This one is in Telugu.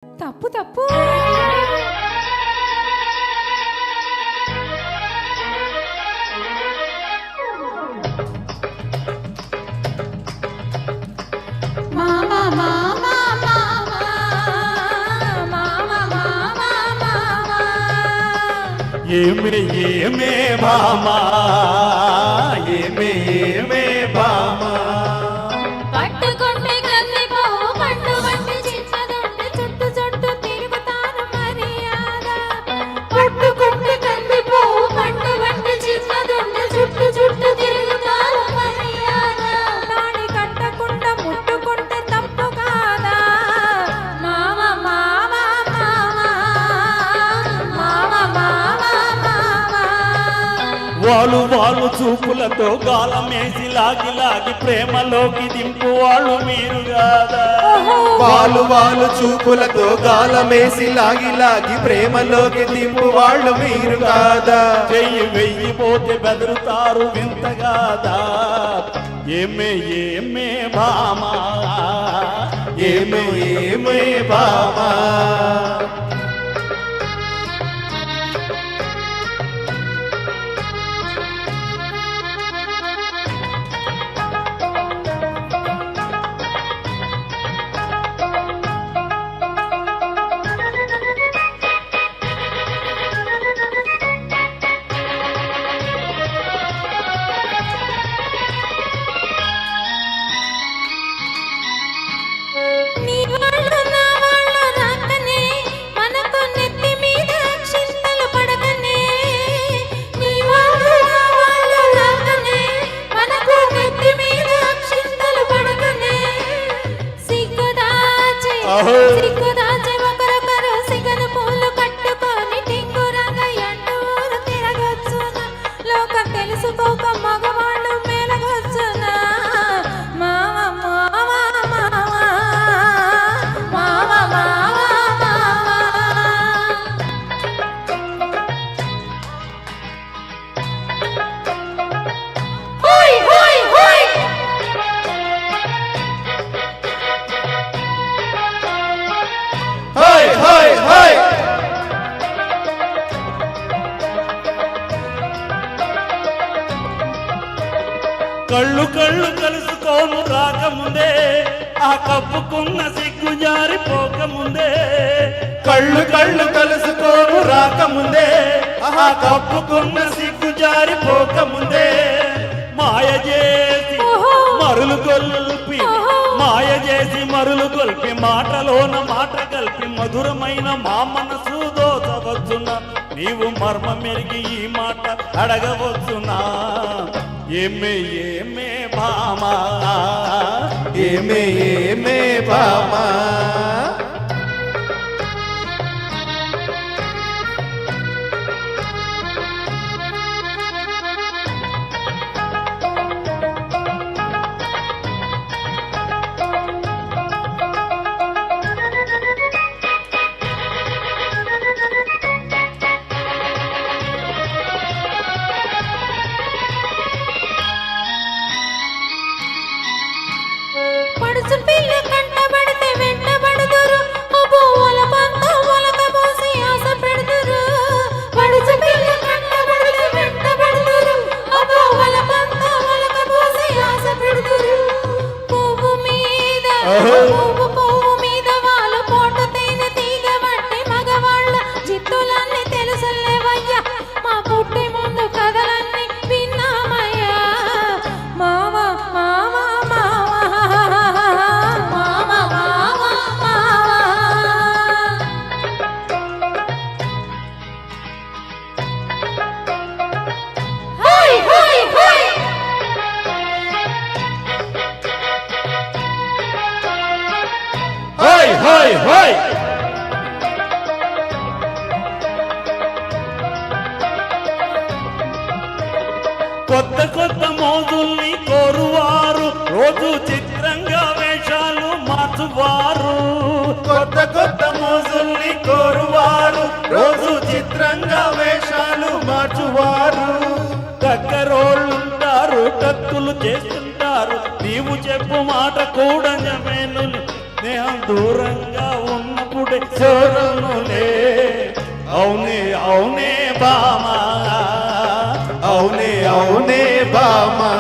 తప్పు తప్పు మామా మామా ఏమే ఏమే బామా ఏమే ఏమే బామా పట్టుకుంటే కన్ని పోవు పట్టు పట్టి చిన్నదుంటే చుట్టు చుట్టు తిరుగుతాను మర్యాద పట్టుకుంటే కన్ని పోవు పట్టు పట్టి చిన్నదుంటే చుట్టు చుట్టు తిరుగుతాను మర్యాద తాడి కట్టకుండా ముట్టుకుంటే తప్పు కాదా మామ మామ మామ మామ మామ వాళ్ళు వాళ్ళు చూపులతో గాలమేసి లాగి లాగి ప్రేమలోకి దింపు వాళ్ళు మీరు కాదా వాళ్ళు వాళ్ళు చూపులతో గాలమేసి లాగి లాగి ప్రేమలోకి దింపు వాళ్ళు మీరు కాదా చెయ్యి వెయ్యిపోతే బెదురుతారు వింత కాదా ఏమే ఏమే బామా ఏమే ఏమే బామా నీ వాళ్ళు నా వాళ్ళు రాకనే మనకు నెత్తి మీద చింతలు పడకనే నీ వాళ్ళు నా వాళ్ళు రాకనే మనకు నెత్తి మీద చింతలు పడకనే సిగ్గుదాచి ఒకరొకరు సిగను పూలు కట్టుకొని టింగురంగ ఎండూరు తిరగొచ్చునా లోకం తెలుసుకోక మగవాళ్ళు మేలగొచ్చునా మామ మామ హై హై హై కళ్ళు కళ్ళు కలుసుకోను రాకముందే ఆ కప్పుకున్న సిగ్గు జారిపోకముందే కళ్ళు కళ్ళు కలుసుకోను రాకముందే ఆ కప్పుకున్న సిగ్గు జారిపోకముందే మాయ చేసి మరులు గొల్పి మాయ చేసి మరులు గొల్పి మాటలోన మాట కలిపి మధురమైన మా మనసు దోచవచ్చునా నీవు మర్మం మెరిగి ఈ మాట అడగవచ్చునా ఏమే ఏమే భామా ఏమే ఏమే బామా పడుచు పిల్ల కంటబడితే వెంటబడుదురు పువ్వుల పంత మొలక పోసి ఆశ పెడుదురు పడుచు పిల్ల కంటబడితే వెంటబడుదురు పువ్వుల పంత మొలక పోసి ఆశ పెడుదురు పువ్వు మీద పువ్వు మీద వాళ్ళు పోటు తేనె తీగ బట్టి మగవాళ్ళ జిత్తులన్నీ తెలుసులేవయ్యా మా పుట్టి ముందు కథలన్నీ విన్నామయ్యా మామ మామ హై హై హై కొత్త కొత్త మోజుల్ని కోరువారు రోజు చిత్రంగా వేషాలు మార్చువారు కొత్త కొత్త మోజుల్ని కోరువారు రోజు చిత్రంగా వేషాలు మార్చువారు దగ్గరోళ్ళుంటారు టక్కులు చేస్తుంటారు నీవు చెప్పు మాట కూడా జమేను స్నేహం దూరంగా ఉన్నప్పుడే సోదరులే అవునే అవునే బామా అవునే అవునే బామా